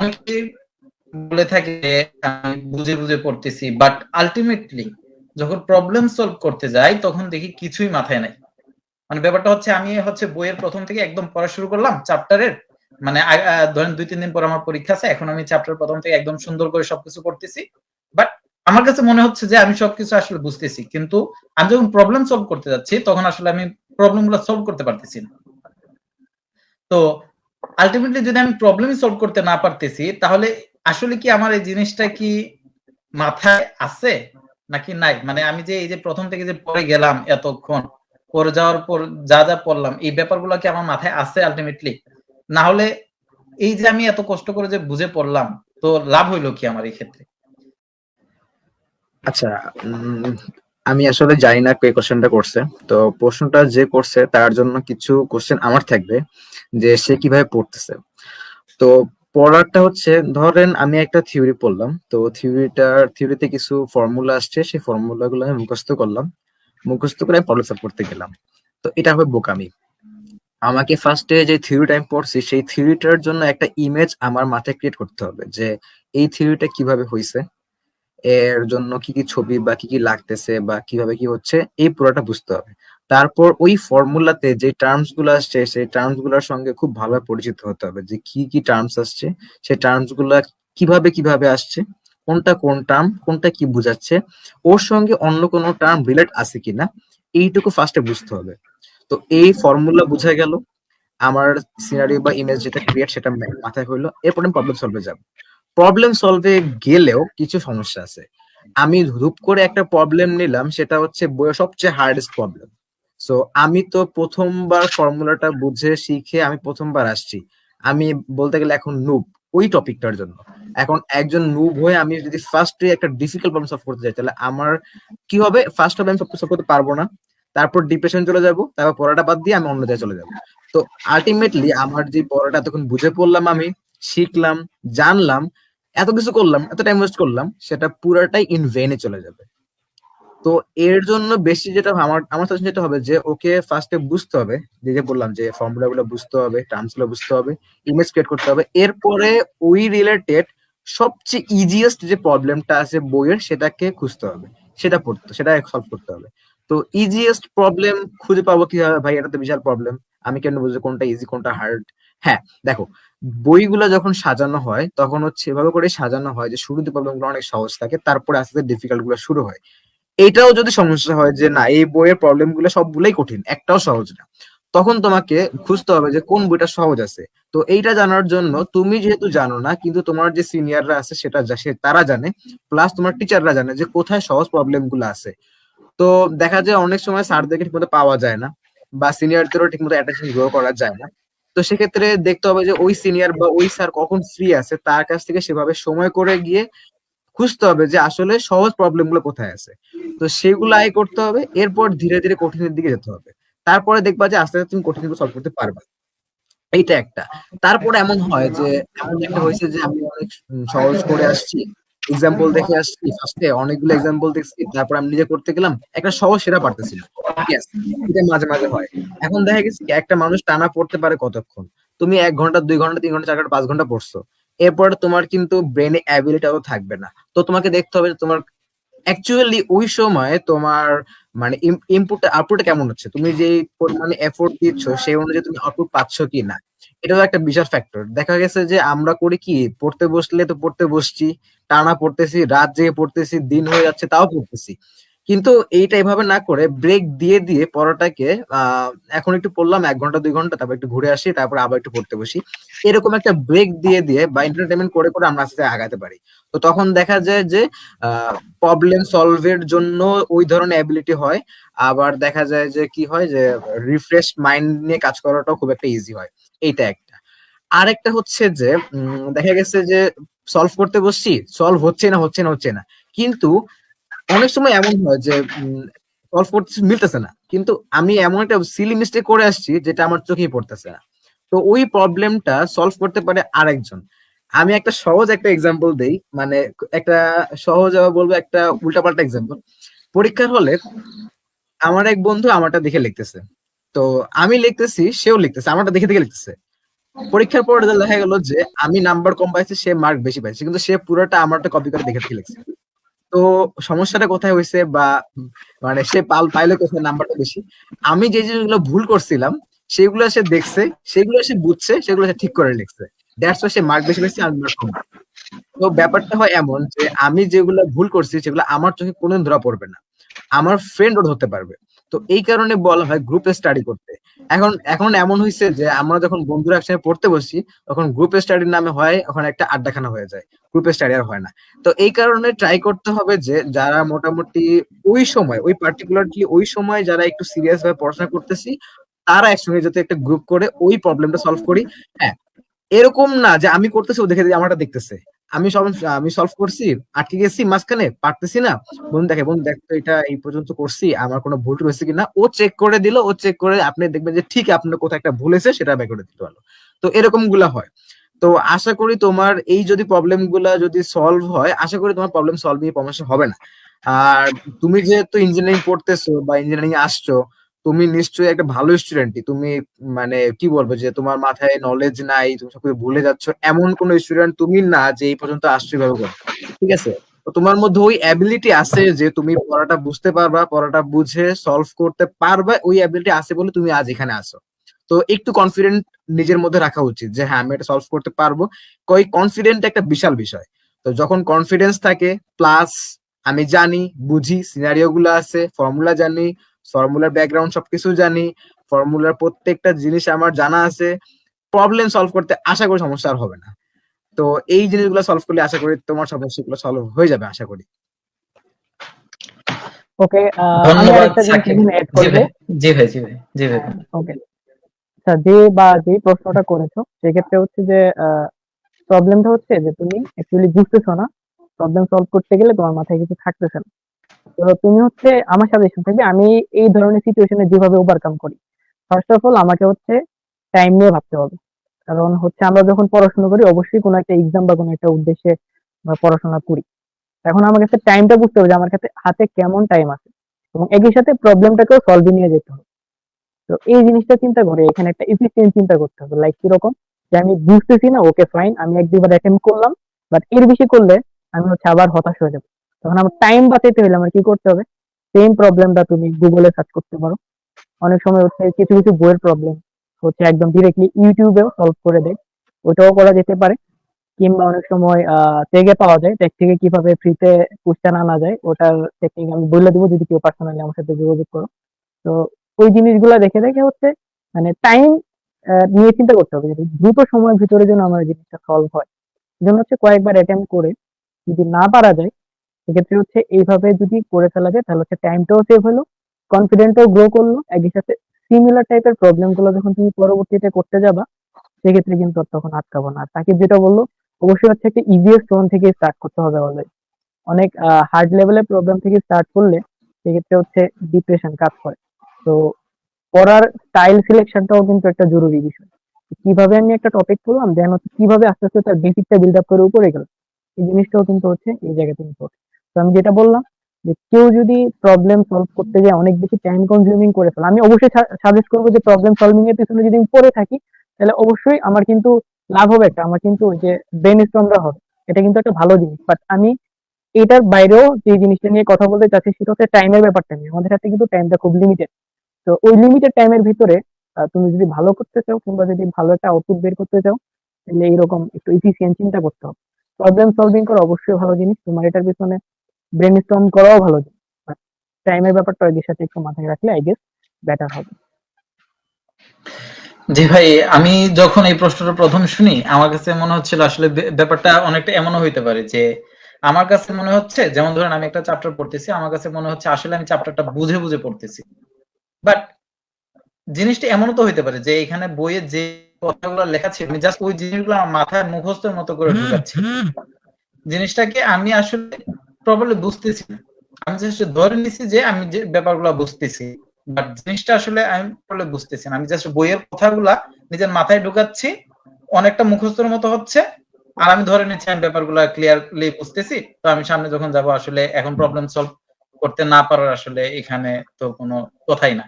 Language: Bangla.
অনেকেই বলে থাকে যে আমি বুঝে বুঝে পড়তেছি, বাট আলটিমেটলি যখন প্রবলেম সলভ করতে যাই তখন দেখি কিছুই মাথায় নাই। মানে ব্যাপারটা হচ্ছে আমি বইয়ের প্রথম থেকে একদম পড়া শুরু করলাম চ্যাপ্টারের, মানে ধরেন 2-3 দিন পর আমার পরীক্ষা আছে, এখন আমি চ্যাপ্টার প্রথম থেকে একদম সুন্দর করে সবকিছু পড়তেছি, বাট আমার কাছে মনে হচ্ছে যে আমি সবকিছু আসলে বুঝতেছি, কিন্তু আমি যখন প্রবলেম সলভ করতে যাচ্ছি তখন আসলে আমি প্রবলেম গুলো সলভ করতে পারতেছি না। তো আলটিমেটলি যদি আমি প্রবলেম সলভ করতে না পারতেছি, তাহলে আসলে কি আমার এই জিনিসটা কি মাথায় আছে নাকি নাই? মানে আমি যে এই যে প্রথম থেকে যে পড়ে গেলাম এতক্ষণ, পড়ে যাওয়ার পর যা যা পড়লাম, এই ব্যাপারগুলো কি আমার মাথায় আছে আলটিমেটলি? না হলে এই যে আমি এত কষ্ট করে যে বুঝে পড়লাম, তো লাভ হইলো কি আমার এই ক্ষেত্রে? আচ্ছা, আমি আসলে জানি না কে কোশ্চেনটা করছে। তো প্রশ্নটা যে করছে তার জন্য কিছু কোশ্চেন আমার থাকবে যে সে কিভাবে পড়তেছে। তো পড়াটা হচ্ছে, ধরেন আমি একটা থিওরি পড়লাম, তো থিওরিতে কিছু ফর্মুলা আসছে, সেই ফর্মুলা গুলো আমি মুখস্থ করলাম, মুখস্থ করে প্রবলেম সলভ করতে গেলাম। তো এটা হবে বোকামি। আমাকে ফার্স্টে যে থিওরিটা আমি পড়ছি সেই থিওরিটার জন্য একটা ইমেজ আমার মাথায় ক্রিয়েট করতে হবে যে এই থিওরিটা কিভাবে হয়েছে, এর জন্য কি কি ছবি বা কি কি লাগতেছে বা কিভাবে কি হচ্ছে, এই পুরোটা বুঝতে হবে। তারপর ওই ফর্মুলাতে যে টার্মস গুলো আসছে সেই টার্মস গুলোর সঙ্গে খুব ভালোভাবে পরিচিত হতে হবে যে কি কি টার্মস আসছে, সেই টার্মস গুলা কিভাবে কিভাবে আসছে, কোনটা কোন টার্ম, কোনটা কি বোঝাচ্ছে, ওর সঙ্গে অন্য কোনো টার্ম রিলেট আছে কিনা, এইটুকু ফার্স্টে বুঝতে হবে। তো এই ফর্মুলা বুঝা গেল, আমার সিনারিও বা ইমেজ যেটা ক্রিয়েট সেটা মাথায় হইলো, এরপর আমি প্রবলেম সলভে যাব। প্রবলেম সলভে গেলেও কিছু সমস্যা আছে। আমি ধুপ করে একটা প্রবলেম নিলাম, সেটা হচ্ছে বইয়ের সবচেয়ে হার্ডেস্ট প্রবলেম। সো আমি তো প্রথমবার ফর্মুলাটা বুঝে শিখে আমি প্রথমবার আসছি, আমি বলতে গেলে এখন নুব ওই টপিকটার জন্য। এখন একজন নুব হয়ে আমি যদি ফার্স্টে একটা ডিফিকাল্ট প্রবলেম সলভ করতে যাই, তাহলে আমার কি হবে? ফার্স্ট হবে আমি সব সলভ করতে পারবো না, তারপর ডিপ্রেশন চলে যাব, তারপর পড়াটা বাদ দিয়ে আমি অন্য জায়গায় চলে যাব। তো আলটিমেটলি আমার যে পড়াটা এতক্ষণ বুঝে পড়লাম, আমি শিখলাম, জানলাম, এত কিছু করলাম, এত টাইম ওয়েস্ট করলাম, সেটা পুরাটাই ইন ভেনে চলে যাবে। তো এর জন্য বেশি যেটা আমার আমার সাজেশন যেটা হবে যে ওকে ফার্স্টে বুঝতে হবে, যে বললাম যে ফর্মুলা গুলো বুঝতে হবে, টার্মস গুলো বুঝতে হবে, ইমেজ ক্রিয়েট করতে হবে, এরপরে ওই রিলেটেড সবচেয়ে ইজিয়েস্ট যে প্রবলেমটা আছে বইয়ের সেটাকে খুঁজতে হবে, সেটা সলভ করতে হবে। তো ইজিয়েস্ট প্রবলেম খুঁজে পাবো কিভাবে ভাই? এটা তো বিশাল প্রবলেম, আমি কেন বুঝবো কোনটা ইজি কোনটা হার্ড? হ্যাঁ, দেখো, বইগুলো যখন সাজানো হয় তখন হচ্ছে এভাবে করে সাজানো হয় যে শুরুতে প্রবলেম গুলো অনেক সহজ থাকে, তারপরে আস্তে আস্তে ডিফিকাল্ট গুলো শুরু হয়। এটাও যদি সমস্যা হয় যে না, এই বইয়ের প্রবলেম গুলো সবগুলোই কঠিন, একটাও সহজ না, তখন তোমাকে খুঁজতে হবে যে কোন বইটা সহজ আছে। তো এইটা জানার জন্য তুমি যেহেতু জানো না, কিন্তু তোমার যে সিনিয়ররা আছে তারা জানে, প্লাস তোমার টিচাররা জানে যে কোথায় সহজ প্রবলেম গুলো আছে। তো দেখা যায় অনেক সময় স্যারদেরকে ঠিকমতো পাওয়া যায় না, বা সিনিয়রদেরও ঠিকমতো অ্যাটেনশন গ্রো করা যায় না। তো সেক্ষেত্রে দেখতে হবে যে ওই সিনিয়র বা ওই স্যার কখন ফ্রি আছে, তার কাছ থেকে সেভাবে সময় করে গিয়ে খুঁজতে হবে যে আসলে সহজ প্রবলেম গুলো কোথায় আছে। তো সেগুলো আয় করতে হবে, এরপর ধীরে ধীরে কঠিনের দিকে যেতে হবে। তারপরে দেখবা যে আস্তে আস্তে তুমি কঠিন সলভ করতে পারবে। এইটা একটা। তারপরে এমন হয় যে, এমন একটা হয়েছে যে আমি অনেক সহজ করে আসছি, এক্সাম্পল দেখে আসছি, ফার্স্টে অনেকগুলো এক্সাম্পল দেখছি, তারপর আমি নিজে করতে গেলাম, একটা সহজ সেটা পারতেছি না। ইয়েস, এটা মাঝে মাঝে হয়। এখন দেখা গেছে কি, একটা মানুষ টানা পড়তে পারে কতক্ষণ? তুমি 1 ঘন্টা, 2 ঘন্টা, 3 ঘন্টা, 4 ঘন্টা, 5 ঘন্টা পড়ছো, এরপরে তোমার কিন্তু ব্রেনে অ্যাবিলিটি অত থাকবে না। তো তোমাকে দেখতে হবে যে তোমার অ্যাকচুয়ালি ওই সময় তোমার মানে ইনপুটটা আউটপুটটা কেমন হচ্ছে, তুমি যে পরিমাণে এফোর্ট দিচ্ছ সেই অনুযায়ী তুমি আউটপুট পাচ্ছ কি না। এটাও একটা বিশাল ফ্যাক্টর। দেখা গেছে যে আমরা করি কি, পড়তে বসলে তো পড়তে বসছি, টানা পড়তেছি, রাত জেগে পড়তেছি, দিন হয়ে যাচ্ছে তাও পড়তেছি। কিন্তু এইটা এভাবে না করে ব্রেক দিয়ে দিয়ে পড়াটাকে, এখন একটু পড়লাম 1 ঘন্টা 2 ঘন্টা, তারপর একটু ঘুরে আসি, তারপর আবার একটু পড়তে বসি, এরকম একটা ব্রেক দিয়ে দিয়ে বা এন্টারটেনমেন্ট করে করে আমরা আস্তে আস্তে আগাতে পারি। তো তখন দেখা যায় যে প্রবলেম সলভের জন্য ওই ধরনের অ্যাবিলিটি হয়। আবার দেখা যায় যে কি হয় যে রিফ্রেশ মাইন্ড নিয়ে কাজ করাটাও খুব একটা ইজি হয়। এইটা একটা। আরেকটা হচ্ছে যে দেখা গেছে যে সলভ করতে বসছি, সলভ হচ্ছে না, কিন্তু অনেক সময় এমন হয় যে সলভ করতে মিলতেছে না, কিন্তু আমি এমন একটা সিলি মিস্টেক করে আসছি যেটা আমার চোখেই পড়তেছে না। তো ওই প্রবলেমটা সলভ করতে পারে আরেকজন। আমি একটা সহজ একটা এক্সাম্পল দেই, মানে একটা সহজ বলবো, একটা উল্টাপাল্টা এক্সাম্পল। পরীক্ষার হলে আমার এক বন্ধু আমারটা দেখে লিখতেছে, তো আমি লিখতেছি, সেও লিখতেছে, আমারটা দেখে দেখে লিখতেছে। পরীক্ষার পরে দেখা গেল যে আমি নাম্বার কম পাইছি, সে মার্ক বেশি পাইছে, কিন্তু সে পুরোটা আমারটা কপি করে দেখে দেখে লিখছে। তো সমস্যাটা কোথায় হয়েছে, বা মানে সে পাইলো কোথায় নাম্বারটা বেশি? আমি যে জিনিসগুলো ভুল করছিলাম সেগুলো সে দেখছে, সেগুলো সে বুঝছে, সেগুলো সে ঠিক করে লিখছে। দ্যাটস ওয়াই সে মার্ক বেশি পাইছে, আমি মার্ক কম। তো ব্যাপারটা হয় এমন যে আমি যেগুলো ভুল করছি সেগুলো আমার চোখে কোনোদিন ধরা পড়বে না, আমার ফ্রেন্ডও ধরতে পারবে। তো এই কারণে বলা হয় গ্রুপে স্টাডি করতে। এখন এখন এমন হয়েছে যে আমরা যখন বন্ধুরা একসাথে পড়তে বসি, তখন গ্রুপ স্টাডির নামে হয় ওখানে একটা আড্ডাখানা হয়ে যায়, গ্রুপে স্টাডি আর হয় না। তো এই কারণে ট্রাই করতে হবে যে যারা মোটামুটি ওই সময়, ওই পার্টিকুলারলি ওই সময় যারা একটু সিরিয়াস ভাবে পড়াশোনা করতেছি, তারা একসঙ্গে যাতে একটা গ্রুপ করে ওই প্রবলেমটা সলভ করি। হ্যাঁ, এরকম না যে আমি করতেছি ও দেখে আমারটা দেখতেছে, আমি সলভ করছি, আটকে গেছি মাঝখানে, পারতেছি না, বন্ধু দেখে, বন্ধু দেখ তো এটা এই পর্যন্ত করছি, আমার কোনো ভুল হয়েছে কিনা, ও চেক করে দিল, ও চেক করে আপনি দেখবেন যে ঠিক আপনার কোথায় একটা ভুল হয়েছে সেটা বের করে দিতে পারলো। তো এরকম গুলা হয়। তো আশা করি তোমার এই যদি প্রবলেম গুলা যদি সলভ হয়, আশা করি তোমার প্রবলেম সলভিং সমস্যা হবে না। আর তুমি যেহেতু ইঞ্জিনিয়ারিং পড়তেছো বা ইঞ্জিনিয়ারিং আসছো, তুমি নিশ্চয়ই একটা ভালো স্টুডেন্টই। তুমি মানে কি বলবো, যে তোমার মাথায় নলেজ নাই, তুমি সবকিছু ভুলে যাচ্ছ, এমন কোন স্টুডেন্ট তুমি না যে এই পর্যন্ত আসছো এভাবে করে। ঠিক আছে? তো তোমার মধ্যে ওই অ্যাবিলিটি আছে যে তুমি পড়াটা বুঝতে পারবা, পড়াটা বুঝে সলভ করতে পারবা, ওই অ্যাবিলিটি আছে বলে তুমি আজ এখানে আসো। তো একটু কনফিডেন্ট নিজের মধ্যে রাখা উচিত যে হ্যাঁ আমি এটা সলভ করতে পারবো। কই কনফিডেন্ট একটা বিশাল বিষয়। তো যখন কনফিডেন্স থাকে, প্লাস আমি জানি, বুঝি, সিনারিও গুলো আছে, ফর্মুলা জানি, ফর্মুলার ব্যাকগ্রাউন্ড সবকিছু জানি, ফর্মুলার প্রত্যেকটা জিনিস আমার জানা আছে, প্রবলেম সলভ করতে আশা করি সমস্যা আর হবে না। তো এই জিনিসগুলো সলভ করলে আশা করি তোমার সমস্যাগুলো সলভ হয়ে যাবে আশা করি। ওকে, আমি ধন্যবাদ আরেকটা জিনিস সাকিব। এখানে এড জি করব। ভাই, জি ভাই, জি ভাই, জি ভাই। ওকে, আচ্ছা, যে প্রশ্নটা করেছো সেক্ষেত্রে হচ্ছে যে প্রবলেমটা হচ্ছে যে তুমি অ্যাকচুয়ালি বুঝতেছো না, প্রবলেম সলভ করতে গেলে তোমার মাথায় কিছু থাকতেছে না। তো তুমি হচ্ছে, আমার সাজেশন থাকবে, আমি এই ধরনের সিচুয়েশনে যেভাবে ওভারকাম করি, ফার্স্ট অফ অল আমাকে হচ্ছে টাইম নিয়ে ভাবতে হবে। কারণ হচ্ছে আমরা যখন পড়াশোনা করি অবশ্যই কোনো একটা এক্সাম বা কোনো একটা উদ্দেশ্যে আমরা পড়াশোনা করি। এখন আমার কাছে টাইমটা বুঝতে হবে যে আমার কাছে হাতে কেমন টাইম আছে, এবং একই সাথে প্রবলেমটাকেও সলভে নিয়ে যেতে হবে। তো এই জিনিসটা চিন্তা করে এখানে একটা এফিসিয়েন্ট চিন্তা করতে হবে, লাইক কিরকম, যে আমি বুঝতেছি না, ওকে ফাইন, আমি এক দুবার অ্যাটেম্প করলাম, বাট এর বেশি করলে আমি হচ্ছে আবার হতাশ হয়ে যাবো। তখন আমার টাইম বাঁচাইতে হলে আমার কি করতে হবে, সেম প্রবলেমটা তুমি গুগলে সার্চ করতে পারো। অনেক সময় হচ্ছে কিছু কিছু বইয়ের প্রবলেম হচ্ছে একদম ডিরেক্টলি ইউটিউবেও সলভ করে দেয়, ওটাও করা যেতে পারে। কিংবা অনেক সময় টেগে পাওয়া যায়, টেগ থেকে কিভাবে ফ্রিতে কোশ্চেন আনা যায়, ওটার টেকনিক আমি বলে দেবো যদি কেউ পার্সোনালি আমার সাথে যোগাযোগ করো। তো ওই জিনিসগুলা দেখে দেখে হচ্ছে মানে টাইম নিয়ে চিন্তা করতে হবে, যে দ্রুত সময়ের ভিতরে যেন আমার এই জিনিসটা সলভ হয়। এজন্য হচ্ছে কয়েকবার অ্যাটেম্প করে যদি না পারা যায়, সেক্ষেত্রে হচ্ছে এইভাবে যদি করে ফেলা যায় তাহলে হচ্ছে টাইমটাও সেভ হলো, কনফিডেন্টও গ্রো করলো। একই সাথে সিমিলার টাইপের প্রবলেম গুলো যখন তুমি পরবর্তীতে করতে যাবা, সেক্ষেত্রে কিন্তু আর তখন আটকাবো না। আর সাকিব যেটা বললো, অবশ্যই হচ্ছে একটা ইজিয়েস্ট ওয়ান থেকে স্টার্ট করতে হবে অলওয়েজ। অনেক হার্ড লেভেলের প্রবলেম থেকে স্টার্ট করলে সেক্ষেত্রে হচ্ছে ডিপ্রেশন কাজ করে। তো পড়ার স্টাইল সিলেকশনটাও কিন্তু একটা জরুরি বিষয়। কিভাবে আমি একটা টপিক পড়লাম, দেন হচ্ছে কিভাবে আস্তে আস্তে তার বেসিকটা বিল্ড আপ করে উপরে গেল, এই জিনিসটাও কিন্তু হচ্ছে এই জায়গাতে ইম্পর্টেন্ট। তো আমি যেটা বললাম, যে কেউ যদি প্রবলেম সলভ করতে যায় অনেক বেশি টাইম কনজিউমিং করে ফেলে, আমি অবশ্যই সাজেস্ট করবো যে প্রবলেম সলভিং এর পিছনে যদি আমি পড়ে থাকি, তাহলে অবশ্যই আমার কিন্তু লাভ হবে একটা, আমার কিন্তু ওই যে ব্রেন স্টর্মটা হবে, এটা কিন্তু একটা ভালো জিনিস। বাট আমি এটার বাইরেও যে জিনিসটা নিয়ে কথা বলতে চাচ্ছি সেটা হচ্ছে টাইমের ব্যাপারটা নিয়ে। আমাদের হাতে কিন্তু টাইমটা খুব লিমিটেড। তো ওই লিমিটেড টাইমের ভিতরে তুমি যদি ভালো করতে চাও কিংবা যদি ভালো একটা আউটপুট বের করতে চাও, তাহলে এইরকম একটু এফিসিয়েন্ট চিন্তা করতে হবে। প্রবলেম সলভিং করা অবশ্যই ভালো জিনিস, তোমার এটার পিছনে ব্রেন স্টর্ম করাও ভালো জিনিস, বাট টাইমের ব্যাপারটা এদের সাথে একটু মাথায় রাখলে আই গেস বেটার হবে। জি ভাই, আমি যখন এই প্রশ্নটা প্রথম শুনি আমার কাছে মনে হচ্ছিল আসলে ব্যাপারটা অনেকটা এমনও হইতে পারে যে আমার কাছে মনে হচ্ছে, যেমন ধরেন আমি একটা চ্যাপ্টার পড়তেছি, আমার কাছে মনে হচ্ছে আসলে আমি চ্যাপ্টারটা বুঝে বুঝে পড়তেছি, বাট জিনিসটা এমনও তো হইতে পারে যে এখানে বইয়ে যে কথাগুলো লেখা ছিল আমি জাস্ট ওই জিনিসগুলো আমার মাথায় মুখস্থের মতো করে ঢুকাচ্ছি, জিনিসটাকে আমি আসলে প্রপারলি বুঝতেছি না। আমি জাস্ট ধরে নিছি যে আমি যে ব্যাপারগুলো বুঝতেছি, বাট জিনিসটা আসলে আমি প্রপারলি বুঝতেছি না। আমি জাস্ট বইয়ের কথাগুলা নিজের মাথায় ঢুকাচ্ছি, অনেকটা মুখস্থের মতো হচ্ছে, আর আমি ধরে নিচ্ছি আমি ব্যাপারগুলো ক্লিয়ারলি বুঝতেছি। তো আমি সামনে যখন যাব আসলে এখন প্রবলেম সলভ করতে না পারার আসলে এখানে তো কোনো কথাই না।